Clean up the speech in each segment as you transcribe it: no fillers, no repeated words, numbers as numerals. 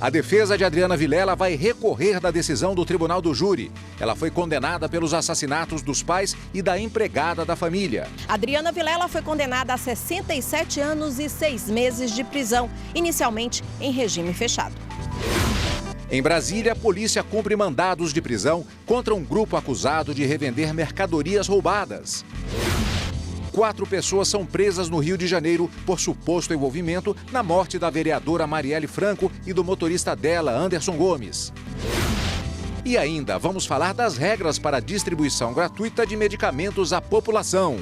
A defesa de Adriana Vilela vai recorrer da decisão do Tribunal do Júri. Ela foi condenada pelos assassinatos dos pais e da empregada da família. Adriana Vilela foi condenada a 67 anos e 6 meses de prisão, inicialmente em regime fechado. Em Brasília, a polícia cumpre mandados de prisão contra um grupo acusado de revender mercadorias roubadas. 4 pessoas são presas no Rio de Janeiro por suposto envolvimento na morte da vereadora Marielle Franco e do motorista dela, Anderson Gomes. E ainda vamos falar das regras para a distribuição gratuita de medicamentos à população.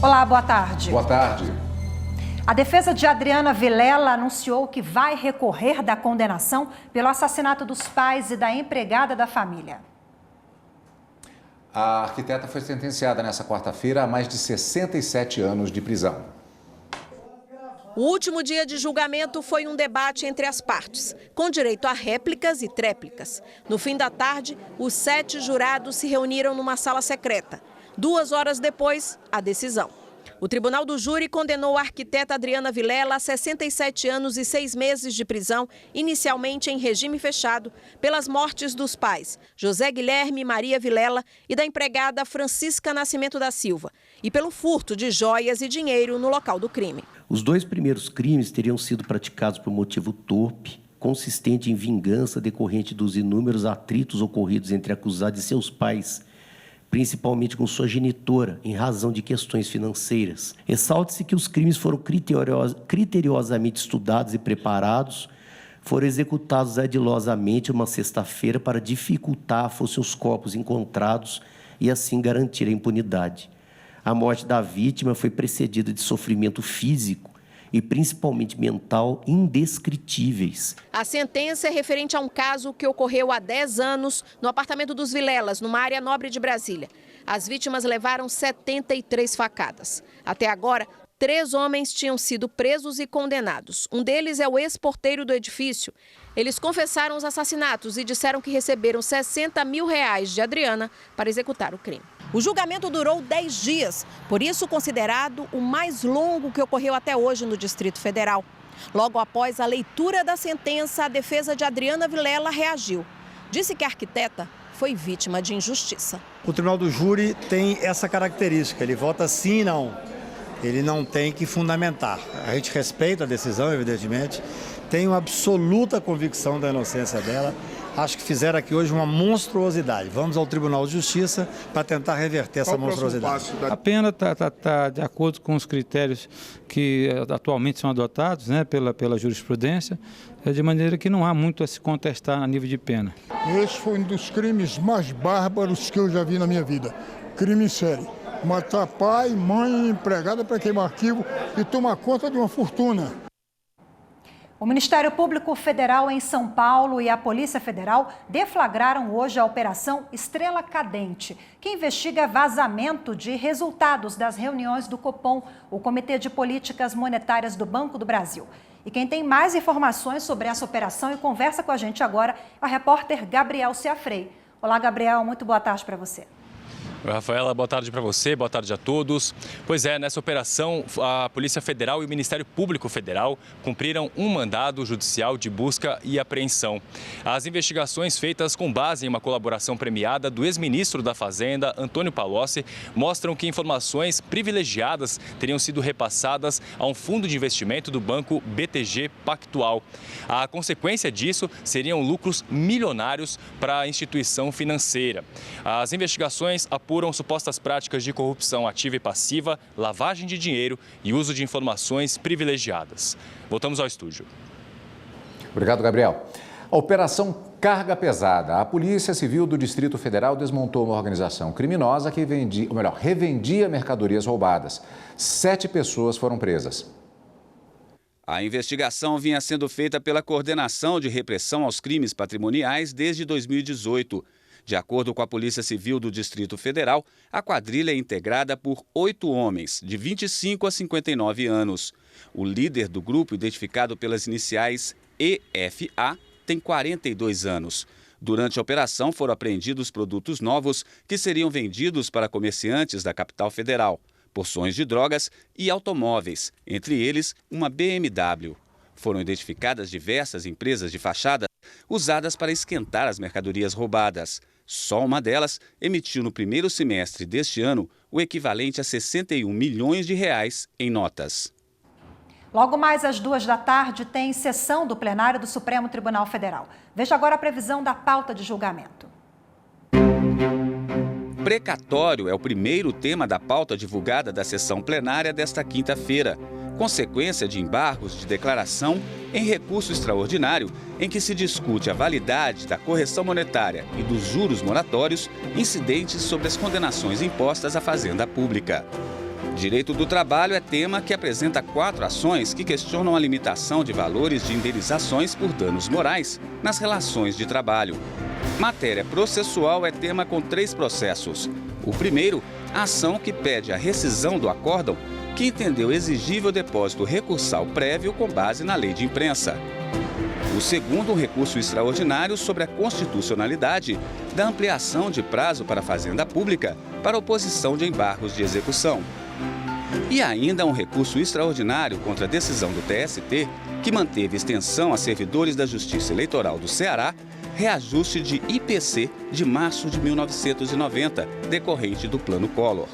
Olá, boa tarde. Boa tarde. A defesa de Adriana Vilela anunciou que vai recorrer da condenação pelo assassinato dos pais e da empregada da família. A arquiteta foi sentenciada nesta quarta-feira a mais de 67 anos de prisão. O último dia de julgamento foi um debate entre as partes, com direito a réplicas e tréplicas. No fim da tarde, os 7 jurados se reuniram numa sala secreta. 2 horas depois, a decisão. O Tribunal do Júri condenou a arquiteta Adriana Vilela a 67 anos e 6 meses de prisão, inicialmente em regime fechado, pelas mortes dos pais, José Guilherme e Maria Vilela, e da empregada Francisca Nascimento da Silva, e pelo furto de joias e dinheiro no local do crime. Os 2 primeiros crimes teriam sido praticados por motivo torpe, consistente em vingança decorrente dos inúmeros atritos ocorridos entre acusados e seus pais, principalmente com sua genitora, em razão de questões financeiras. Ressalte-se que os crimes foram criteriosamente estudados e preparados, foram executados ardiosamente uma sexta-feira para dificultar fossem os corpos encontrados e assim garantir a impunidade. A morte da vítima foi precedida de sofrimento físico e principalmente mental indescritíveis. A sentença é referente a um caso que ocorreu há 10 anos no apartamento dos Vilelas, numa área nobre de Brasília. As vítimas levaram 73 facadas. Até agora, 3 homens tinham sido presos e condenados. Um deles é o ex-porteiro do edifício. Eles confessaram os assassinatos e disseram que receberam R$60 mil de Adriana para executar o crime. O julgamento durou 10 dias, por isso considerado o mais longo que ocorreu até hoje no Distrito Federal. Logo após a leitura da sentença, a defesa de Adriana Vilela reagiu. Disse que a arquiteta foi vítima de injustiça. O Tribunal do Júri tem essa característica, ele vota sim e não. Ele não tem que fundamentar. A gente respeita a decisão, evidentemente. Tenho absoluta convicção da inocência dela. Acho que fizeram aqui hoje uma monstruosidade. Vamos ao Tribunal de Justiça para tentar reverter essa monstruosidade. A pena está de acordo com os critérios que atualmente são adotados, né, pela jurisprudência, de maneira que não há muito a se contestar a nível de pena. Esse foi um dos crimes mais bárbaros que eu já vi na minha vida. Crime sério. Matar pai, mãe, empregada para queimar arquivo e tomar conta de uma fortuna. O Ministério Público Federal em São Paulo e a Polícia Federal deflagraram hoje a Operação Estrela Cadente, que investiga vazamento de resultados das reuniões do Copom, o Comitê de Políticas Monetárias do Banco do Brasil. E quem tem mais informações sobre essa operação e conversa com a gente agora é o repórter Gabriel Ciafrei. Olá, Gabriel, muito boa tarde para você. Oi, Rafaela, boa tarde para você, boa tarde a todos. Pois é, nessa operação, a Polícia Federal e o Ministério Público Federal cumpriram um mandado judicial de busca e apreensão. As investigações feitas com base em uma colaboração premiada do ex-ministro da Fazenda, Antônio Palocci, mostram que informações privilegiadas teriam sido repassadas a um fundo de investimento do banco BTG Pactual. A consequência disso seriam lucros milionários para a instituição financeira. As investigações apuram supostas práticas de corrupção ativa e passiva, lavagem de dinheiro e uso de informações privilegiadas. Voltamos ao estúdio. Obrigado, Gabriel. A Operação Carga Pesada. A Polícia Civil do Distrito Federal desmontou uma organização criminosa que revendia mercadorias roubadas. 7 pessoas foram presas. A investigação vinha sendo feita pela Coordenação de Repressão aos Crimes Patrimoniais desde 2018. De acordo com a Polícia Civil do Distrito Federal, a quadrilha é integrada por 8 homens, de 25 a 59 anos. O líder do grupo, identificado pelas iniciais EFA, tem 42 anos. Durante a operação foram apreendidos produtos novos que seriam vendidos para comerciantes da capital federal, porções de drogas e automóveis, entre eles uma BMW. Foram identificadas diversas empresas de fachada usadas para esquentar as mercadorias roubadas. Só uma delas emitiu no primeiro semestre deste ano o equivalente a 61 milhões de reais em notas. Logo mais às 14h tem sessão do plenário do Supremo Tribunal Federal. Veja agora a previsão da pauta de julgamento. Precatório é o primeiro tema da pauta divulgada da sessão plenária desta quinta-feira, consequência de embargos de declaração em recurso extraordinário em que se discute a validade da correção monetária e dos juros moratórios incidentes sobre as condenações impostas à Fazenda Pública. Direito do trabalho é tema que apresenta 4 ações que questionam a limitação de valores de indenizações por danos morais nas relações de trabalho. Matéria processual é tema com 3 processos. O primeiro, a ação que pede a rescisão do acórdão que entendeu exigível depósito recursal prévio com base na lei de imprensa. O segundo, um recurso extraordinário sobre a constitucionalidade da ampliação de prazo para a Fazenda Pública para oposição de embargos de execução. E ainda um recurso extraordinário contra a decisão do TST que manteve extensão a servidores da Justiça Eleitoral do Ceará, reajuste de IPC de março de 1990, decorrente do Plano Collor.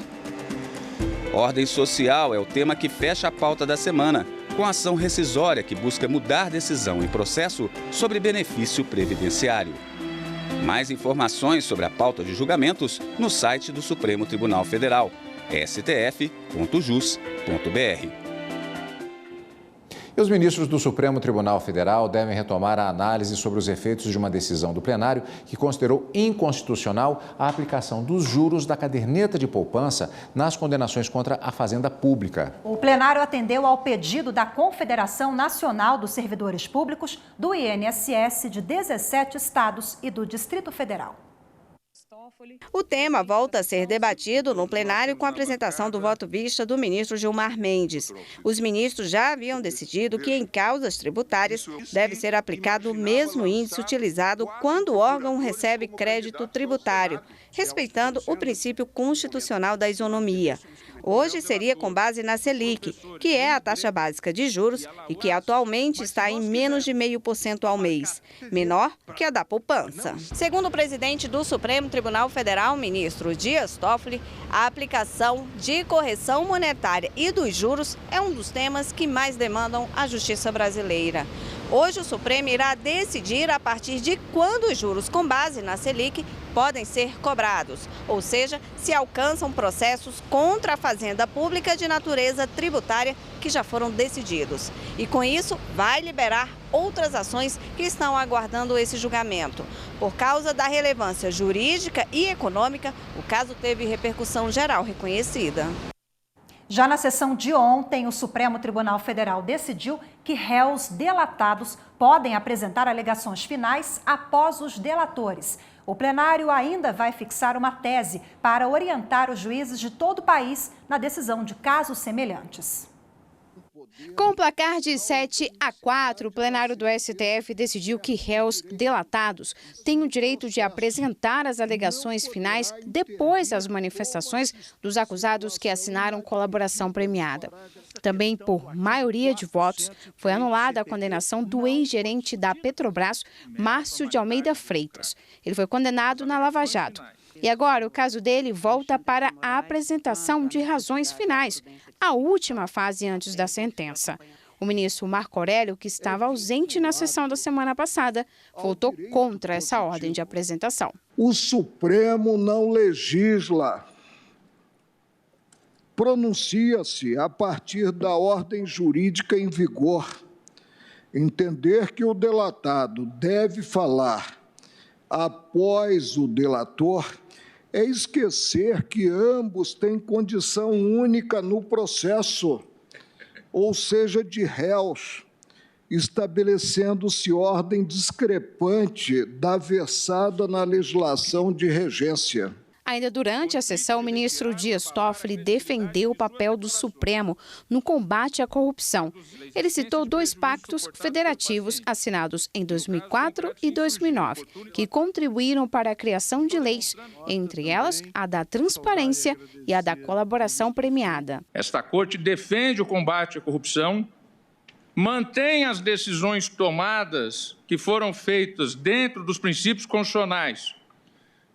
Ordem social é o tema que fecha a pauta da semana, com ação rescisória que busca mudar decisão em processo sobre benefício previdenciário. Mais informações sobre a pauta de julgamentos no site do Supremo Tribunal Federal, stf.jus.br. E os ministros do Supremo Tribunal Federal devem retomar a análise sobre os efeitos de uma decisão do plenário que considerou inconstitucional a aplicação dos juros da caderneta de poupança nas condenações contra a Fazenda Pública. O plenário atendeu ao pedido da Confederação Nacional dos Servidores Públicos, do INSS de 17 estados e do Distrito Federal. O tema volta a ser debatido no plenário com a apresentação do voto vista do ministro Gilmar Mendes. Os ministros já haviam decidido que em causas tributárias deve ser aplicado o mesmo índice utilizado quando o órgão recebe crédito tributário, respeitando o princípio constitucional da isonomia. Hoje seria com base na Selic, que é a taxa básica de juros e que atualmente está em menos de 0,5% ao mês, menor que a da poupança. Segundo o presidente do Supremo Tribunal Federal, ministro Dias Toffoli, a aplicação de correção monetária e dos juros é um dos temas que mais demandam a justiça brasileira. Hoje o Supremo irá decidir a partir de quando os juros com base na Selic podem ser cobrados, ou seja, se alcançam processos contra a Fazenda Pública de natureza tributária que já foram decididos. E com isso vai liberar outras ações que estão aguardando esse julgamento. Por causa da relevância jurídica e econômica, o caso teve repercussão geral reconhecida. Já na sessão de ontem, o Supremo Tribunal Federal decidiu que réus delatados podem apresentar alegações finais após os delatores. O plenário ainda vai fixar uma tese para orientar os juízes de todo o país na decisão de casos semelhantes. Com o placar de 7-4, o plenário do STF decidiu que réus delatados têm o direito de apresentar as alegações finais depois das manifestações dos acusados que assinaram colaboração premiada. Também, por maioria de votos, foi anulada a condenação do ex-gerente da Petrobras, Márcio de Almeida Freitas. Ele foi condenado na Lava Jato. E agora o caso dele volta para a apresentação de razões finais, a última fase antes da sentença. O ministro Marco Aurélio, que estava ausente na sessão da semana passada, votou contra essa ordem de apresentação. O Supremo não legisla, pronuncia-se a partir da ordem jurídica em vigor. Entender que o delatado deve falar após o delator é esquecer que ambos têm condição única no processo, ou seja, de réus, estabelecendo-se ordem discrepante da versada na legislação de regência. Ainda durante a sessão, o ministro Dias Toffoli defendeu o papel do Supremo no combate à corrupção. Ele citou 2 pactos federativos assinados em 2004 e 2009, que contribuíram para a criação de leis, entre elas a da transparência e a da colaboração premiada. Esta Corte defende o combate à corrupção, mantém as decisões tomadas que foram feitas dentro dos princípios constitucionais,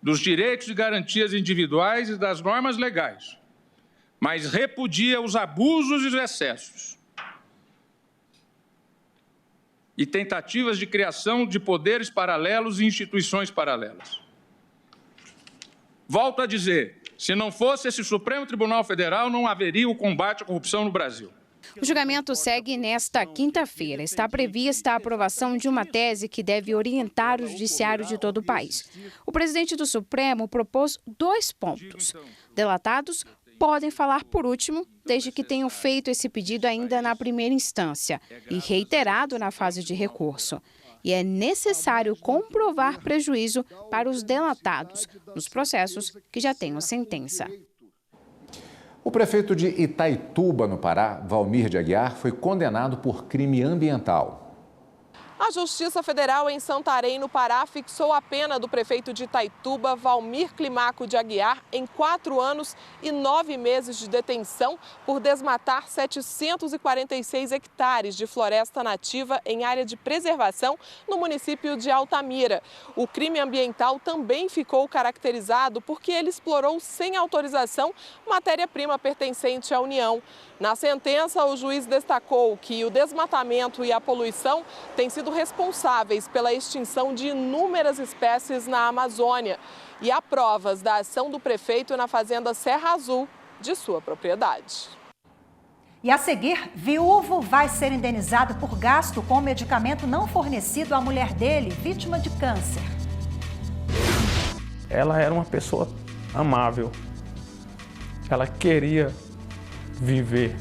dos direitos e garantias individuais e das normas legais, mas repudia os abusos e os excessos e tentativas de criação de poderes paralelos e instituições paralelas. Volto a dizer, se não fosse esse Supremo Tribunal Federal, não haveria o combate à corrupção no Brasil. O julgamento segue nesta quinta-feira. Está prevista a aprovação de uma tese que deve orientar o judiciário de todo o país. O presidente do Supremo propôs 2 pontos. Delatados podem falar por último, desde que tenham feito esse pedido ainda na primeira instância e reiterado na fase de recurso. E é necessário comprovar prejuízo para os delatados nos processos que já tenham sentença. O prefeito de Itaituba, no Pará, Valmir de Aguiar, foi condenado por crime ambiental. A Justiça Federal em Santarém, no Pará, fixou a pena do prefeito de Itaituba, Valmir Climaco de Aguiar, em 4 anos e 9 meses de detenção por desmatar 746 hectares de floresta nativa em área de preservação no município de Altamira. O crime ambiental também ficou caracterizado porque ele explorou sem autorização matéria-prima pertencente à União. Na sentença, o juiz destacou que o desmatamento e a poluição têm sido responsáveis pela extinção de inúmeras espécies na Amazônia. E há provas da ação do prefeito na fazenda Serra Azul, de sua propriedade. E a seguir, viúvo vai ser indenizado por gasto com medicamento não fornecido à mulher dele, vítima de câncer. Ela era uma pessoa amável. Ela queria viver.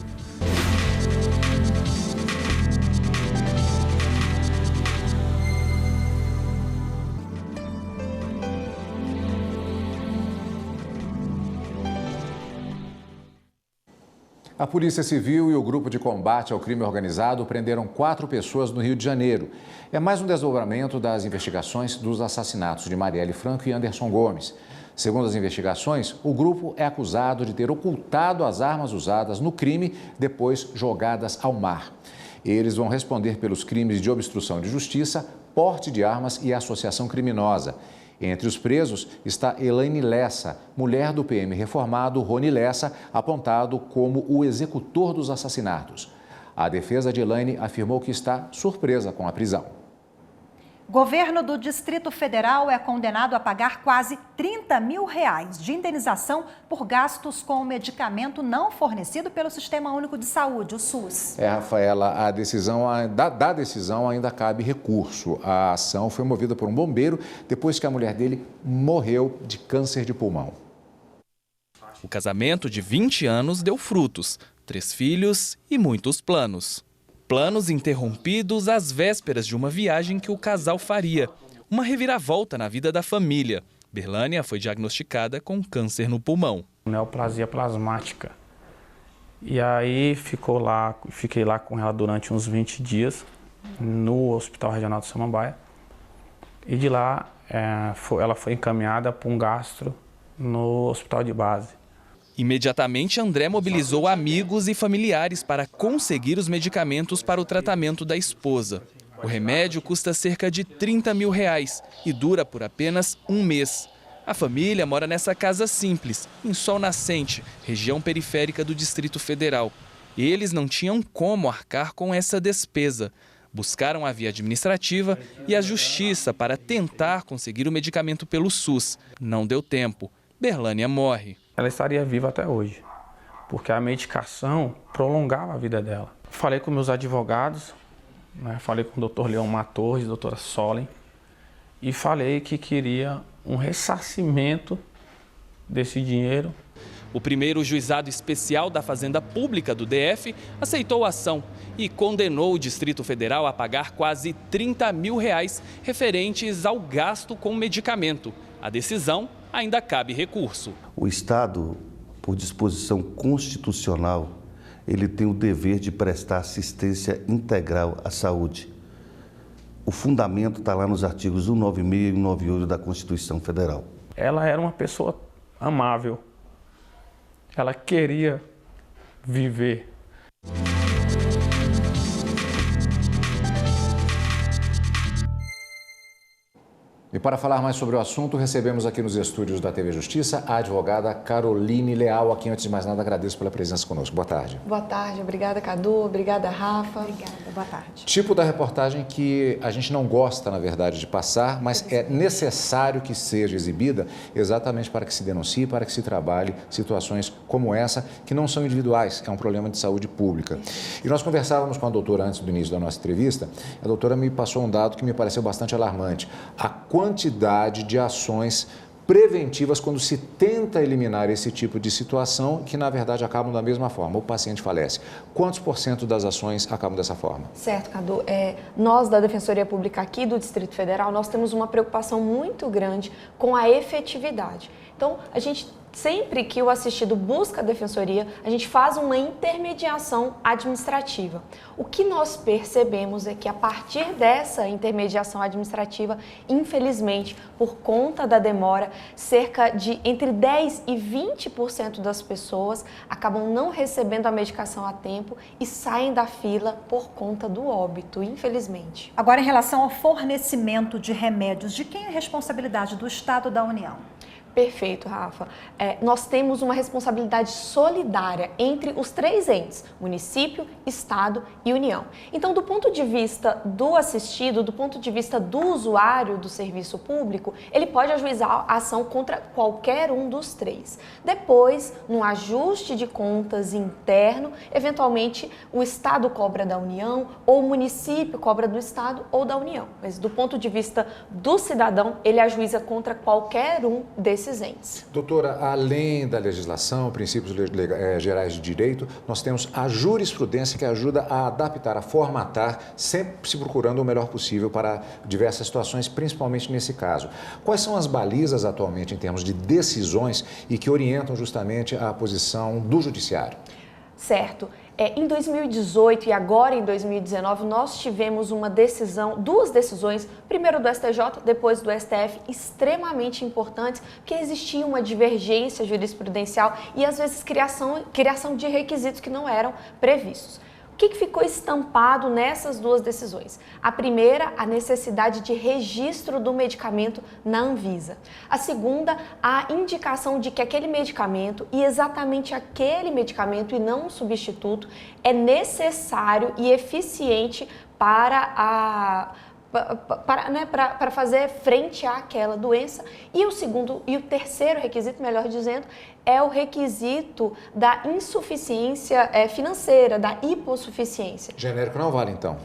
A Polícia Civil e o Grupo de Combate ao Crime Organizado prenderam 4 pessoas no Rio de Janeiro. É mais um desdobramento das investigações dos assassinatos de Marielle Franco e Anderson Gomes. Segundo as investigações, o grupo é acusado de ter ocultado as armas usadas no crime, depois jogadas ao mar. Eles vão responder pelos crimes de obstrução de justiça, porte de armas e associação criminosa. Entre os presos está Elaine Lessa, mulher do PM reformado Rony Lessa, apontado como o executor dos assassinatos. A defesa de Elaine afirmou que está surpresa com a prisão. Governo do Distrito Federal é condenado a pagar quase R$30 mil de indenização por gastos com o medicamento não fornecido pelo Sistema Único de Saúde, o SUS. Rafaela, a decisão ainda cabe recurso. A ação foi movida por um bombeiro depois que a mulher dele morreu de câncer de pulmão. O casamento de 20 anos deu frutos, 3 filhos e muitos planos. Planos interrompidos às vésperas de uma viagem que o casal faria. Uma reviravolta na vida da família. Berlânia foi diagnosticada com câncer no pulmão. Neoplasia plasmática. E aí fiquei lá com ela durante uns 20 dias no Hospital Regional de Samambaia. E de lá ela foi encaminhada para um gastro no hospital de base. Imediatamente, André mobilizou amigos e familiares para conseguir os medicamentos para o tratamento da esposa. O remédio custa cerca de R$30 mil e dura por apenas um mês. A família mora nessa casa simples, em Sol Nascente, região periférica do Distrito Federal. Eles não tinham como arcar com essa despesa. Buscaram a via administrativa e a justiça para tentar conseguir o medicamento pelo SUS. Não deu tempo. Berlânia morre. Ela estaria viva até hoje, porque a medicação prolongava a vida dela. Falei com meus advogados, falei com o Dr. Leomar Torres, doutora Solen, e falei que queria um ressarcimento desse dinheiro. O primeiro juizado especial da Fazenda Pública do DF aceitou a ação e condenou o Distrito Federal a pagar quase R$30 mil referentes ao gasto com medicamento. A decisão ainda cabe recurso. O Estado, por disposição constitucional, ele tem o dever de prestar assistência integral à saúde. O fundamento está lá nos artigos 196 e 198 da Constituição Federal. Ela era uma pessoa amável. Ela queria viver. E para falar mais sobre o assunto, recebemos aqui nos estúdios da TV Justiça a advogada Caroline Leal, a quem, antes de mais nada, agradeço pela presença conosco. Boa tarde. Boa tarde, obrigada, Cadu, obrigada, Rafa. Obrigada, boa tarde. Tipo da reportagem que a gente não gosta, na verdade, de passar, mas é necessário que seja exibida exatamente para que se denuncie, para que se trabalhe situações como essa, que não são individuais, é um problema de saúde pública. E nós conversávamos com a doutora antes do início da nossa entrevista, a doutora me passou um dado que me pareceu bastante alarmante. A quantidade de ações preventivas quando se tenta eliminar esse tipo de situação que, na verdade, acabam da mesma forma. O paciente falece. Quantos % das ações acabam dessa forma? Certo, Cadu. Nós, da Defensoria Pública aqui do Distrito Federal, nós temos uma preocupação muito grande com a efetividade. Então, a gente, sempre que o assistido busca a Defensoria, a gente faz uma intermediação administrativa. O que nós percebemos é que, a partir dessa intermediação administrativa, infelizmente, por conta da demora, cerca de entre 10% e 20% das pessoas acabam não recebendo a medicação a tempo e saem da fila por conta do óbito, infelizmente. Agora, em relação ao fornecimento de remédios, de quem é a responsabilidade, do Estado ou da União? Perfeito, Rafa. Nós temos uma responsabilidade solidária entre os 3 entes, município, Estado e União. Então, do ponto de vista do assistido, do ponto de vista do usuário do serviço público, ele pode ajuizar a ação contra qualquer um dos 3. Depois, no ajuste de contas interno, eventualmente o Estado cobra da União ou o município cobra do Estado ou da União. Mas do ponto de vista do cidadão, ele ajuiza contra qualquer um desses entes. Doutora, além da legislação, princípios gerais de direito, nós temos a jurisprudência que ajuda a adaptar, a formatar, sempre se procurando o melhor possível para diversas situações, principalmente nesse caso. Quais são as balizas atualmente em termos de decisões e que orientam justamente a posição do judiciário? Certo. Em 2018 e agora em 2019, nós tivemos duas decisões, primeiro do STJ, depois do STF, extremamente importantes, porque existia uma divergência jurisprudencial e, às vezes, criação de requisitos que não eram previstos. O que ficou estampado nessas duas decisões? A primeira, a necessidade de registro do medicamento na Anvisa. A segunda, a indicação de que aquele medicamento, e exatamente aquele medicamento e não um substituto, é necessário e eficiente para fazer frente àquela doença. E o terceiro requisito, melhor dizendo, é o requisito da insuficiência financeira, da hipossuficiência. Genérico não vale, então?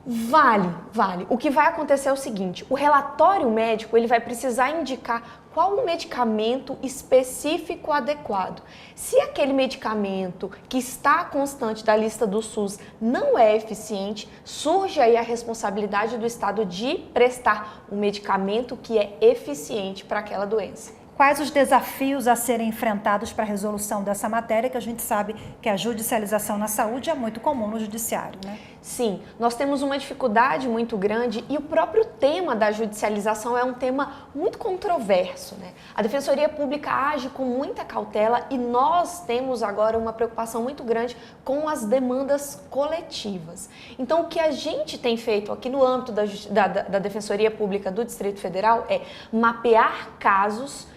Vale. O que vai acontecer é o seguinte, o relatório médico ele vai precisar indicar qual o medicamento específico adequado. Se aquele medicamento que está constante da lista do SUS não é eficiente, surge aí a responsabilidade do Estado de prestar um medicamento que é eficiente para aquela doença. Quais os desafios a serem enfrentados para a resolução dessa matéria, que a gente sabe que a judicialização na saúde é muito comum no judiciário, né? Sim, nós temos uma dificuldade muito grande e o próprio tema da judicialização é um tema muito controverso, né? A Defensoria Pública age com muita cautela e nós temos agora uma preocupação muito grande com as demandas coletivas. Então, o que a gente tem feito aqui no âmbito da Defensoria Pública do Distrito Federal é mapear casos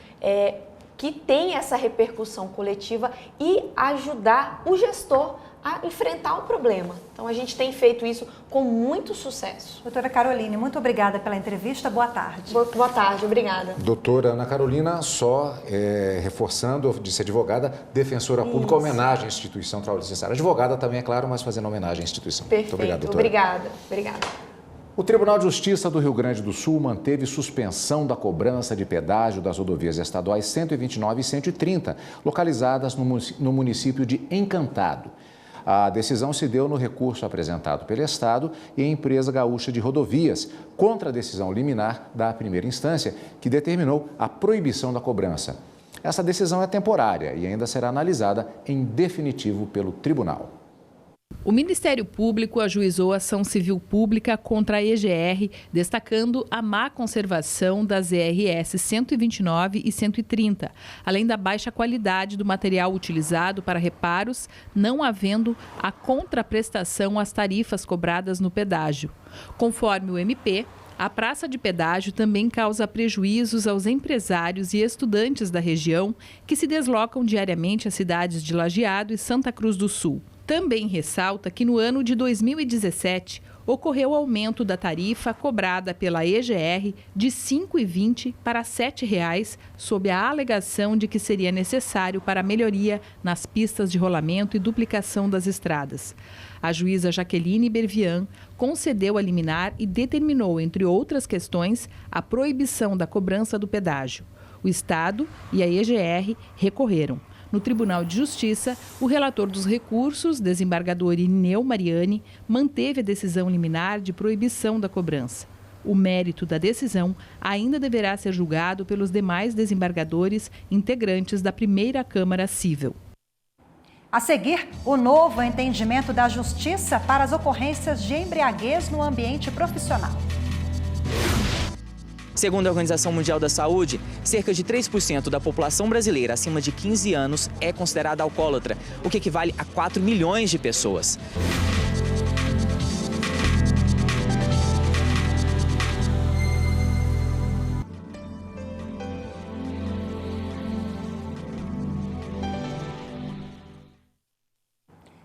que tem essa repercussão coletiva e ajudar o gestor a enfrentar o problema. Então, a gente tem feito isso com muito sucesso. Doutora Caroline, muito obrigada pela entrevista. Boa tarde. Boa tarde, obrigada. Doutora Ana Carolina, só reforçando, disse advogada, defensora pública, homenagem à instituição trabalho necessário. Advogada também, é claro, mas fazendo homenagem à instituição. Perfeito. Muito obrigado, doutora. Obrigada. O Tribunal de Justiça do Rio Grande do Sul manteve suspensão da cobrança de pedágio das rodovias estaduais 129 e 130, localizadas no município de Encantado. A decisão se deu no recurso apresentado pelo Estado e a Empresa Gaúcha de Rodovias, contra a decisão liminar da primeira instância, que determinou a proibição da cobrança. Essa decisão é temporária e ainda será analisada em definitivo pelo tribunal. O Ministério Público ajuizou ação civil pública contra a EGR, destacando a má conservação das ERS 129 e 130, além da baixa qualidade do material utilizado para reparos, não havendo a contraprestação às tarifas cobradas no pedágio. Conforme o MP, a praça de pedágio também causa prejuízos aos empresários e estudantes da região que se deslocam diariamente às cidades de Lajeado e Santa Cruz do Sul. Também ressalta que no ano de 2017 ocorreu aumento da tarifa cobrada pela EGR de R$ 5,20 para R$ 7,00, sob a alegação de que seria necessário para a melhoria nas pistas de rolamento e duplicação das estradas. A juíza Jaqueline Bervian concedeu a liminar e determinou, entre outras questões, a proibição da cobrança do pedágio. O Estado e a EGR recorreram. No Tribunal de Justiça, o relator dos recursos, desembargador Irineu Mariani, manteve a decisão liminar de proibição da cobrança. O mérito da decisão ainda deverá ser julgado pelos demais desembargadores integrantes da primeira Câmara Cível. A seguir, o novo entendimento da Justiça para as ocorrências de embriaguez no ambiente profissional. Segundo a Organização Mundial da Saúde, cerca de 3% da população brasileira acima de 15 anos é considerada alcoólatra, o que equivale a 4 milhões de pessoas.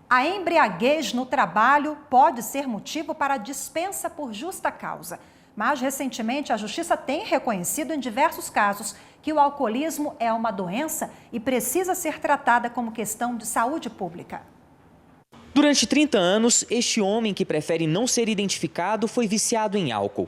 A embriaguez no trabalho pode ser motivo para dispensa por justa causa. Mas, recentemente, a Justiça tem reconhecido em diversos casos que o alcoolismo é uma doença e precisa ser tratada como questão de saúde pública. Durante 30 anos, este homem que prefere não ser identificado foi viciado em álcool.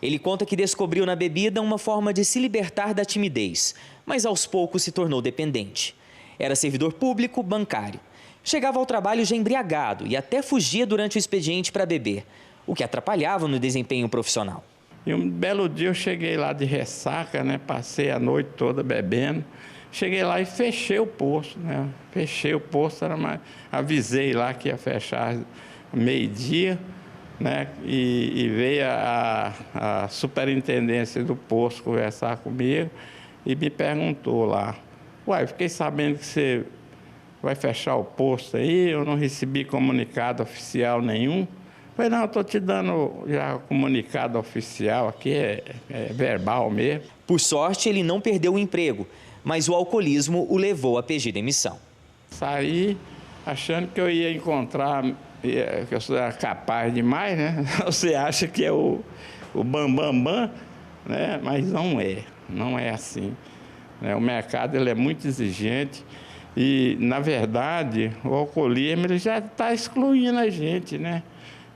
Ele conta que descobriu na bebida uma forma de se libertar da timidez, mas aos poucos se tornou dependente. Era servidor público bancário. Chegava ao trabalho já embriagado e até fugia durante o expediente para beber, o que atrapalhava no desempenho profissional. E um belo dia eu cheguei lá de ressaca, né? Passei a noite toda bebendo. Cheguei lá e fechei o posto, né? Fechei o posto, avisei lá que ia fechar meio-dia, né? E veio a superintendência do posto conversar comigo e me perguntou lá: uai, fiquei sabendo que você vai fechar o posto aí, eu não recebi comunicado oficial nenhum. Falei, não, eu estou te dando já comunicado oficial, aqui é verbal mesmo. Por sorte, ele não perdeu o emprego, mas o alcoolismo o levou a pedir demissão. Saí achando que eu ia encontrar, que eu sou capaz demais, né? Você acha que é o bam, né? Mas não é assim. O mercado ele é muito exigente e, na verdade, o alcoolismo ele já está excluindo a gente, né?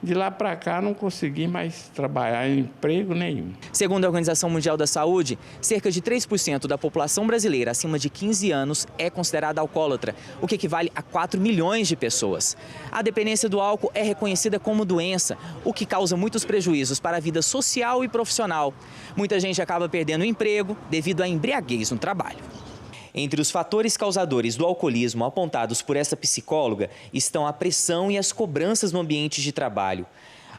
De lá para cá, não consegui mais trabalhar em emprego nenhum. Segundo a Organização Mundial da Saúde, cerca de 3% da população brasileira acima de 15 anos é considerada alcoólatra, o que equivale a 4 milhões de pessoas. A dependência do álcool é reconhecida como doença, o que causa muitos prejuízos para a vida social e profissional. Muita gente acaba perdendo o emprego devido à embriaguez no trabalho. Entre os fatores causadores do alcoolismo apontados por essa psicóloga estão a pressão e as cobranças no ambiente de trabalho.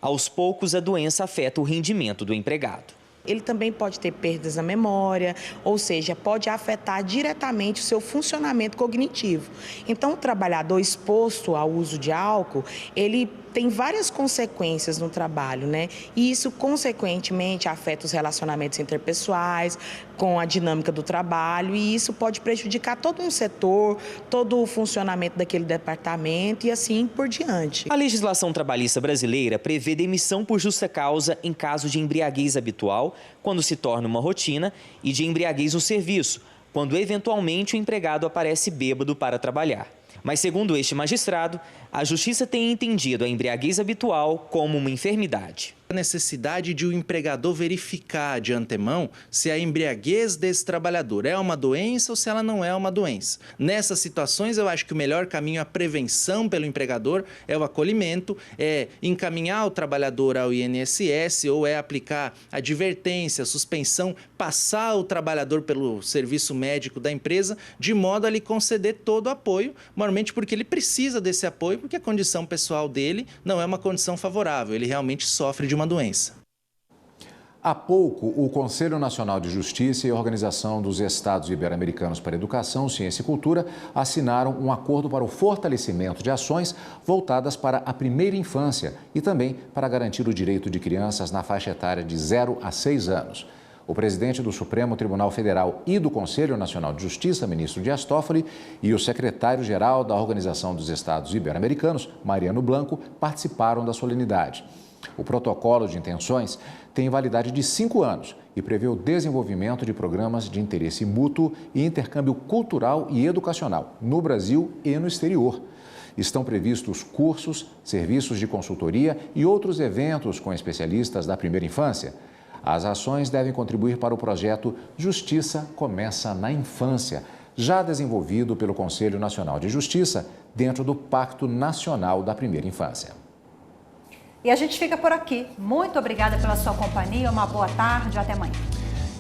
Aos poucos, a doença afeta o rendimento do empregado. Ele também pode ter perdas na memória, ou seja, pode afetar diretamente o seu funcionamento cognitivo. Então, o trabalhador exposto ao uso de álcool, ele tem várias consequências no trabalho, né? E isso, consequentemente, afeta os relacionamentos interpessoais, com a dinâmica do trabalho, e isso pode prejudicar todo um setor, todo o funcionamento daquele departamento e assim por diante. A legislação trabalhista brasileira prevê demissão por justa causa em caso de embriaguez habitual, quando se torna uma rotina, e de embriaguez no serviço, quando eventualmente o empregado aparece bêbado para trabalhar. Mas, segundo este magistrado, a Justiça tem entendido a embriaguez habitual como uma enfermidade. A necessidade de o empregador verificar de antemão se a embriaguez desse trabalhador é uma doença ou se ela não é uma doença. Nessas situações, eu acho que o melhor caminho é a prevenção pelo empregador, é o acolhimento, é encaminhar o trabalhador ao INSS ou é aplicar advertência, suspensão, passar o trabalhador pelo serviço médico da empresa, de modo a lhe conceder todo o apoio, normalmente porque ele precisa desse apoio, porque a condição pessoal dele não é uma condição favorável, ele realmente sofre de uma doença. Há pouco, o Conselho Nacional de Justiça e a Organização dos Estados Ibero-Americanos para Educação, Ciência e Cultura assinaram um acordo para o fortalecimento de ações voltadas para a primeira infância e também para garantir o direito de crianças na faixa etária de 0 a 6 anos. O presidente do Supremo Tribunal Federal e do Conselho Nacional de Justiça, ministro Dias Toffoli, e o secretário-geral da Organização dos Estados Ibero-Americanos, Mariano Blanco, participaram da solenidade. O protocolo de intenções tem validade de 5 anos e prevê o desenvolvimento de programas de interesse mútuo e intercâmbio cultural e educacional no Brasil e no exterior. Estão previstos cursos, serviços de consultoria e outros eventos com especialistas da primeira infância. As ações devem contribuir para o projeto Justiça Começa na Infância, já desenvolvido pelo Conselho Nacional de Justiça dentro do Pacto Nacional da Primeira Infância. E a gente fica por aqui. Muito obrigada pela sua companhia, uma boa tarde, até amanhã.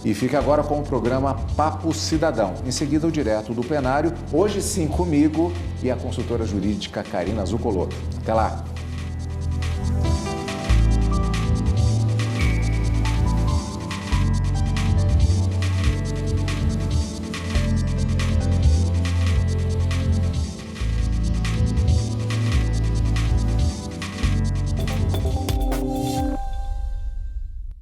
E fica agora com o programa Papo Cidadão. Em seguida, o Direto do Plenário, hoje sim comigo e a consultora jurídica Karina Zuccolotto. Até lá!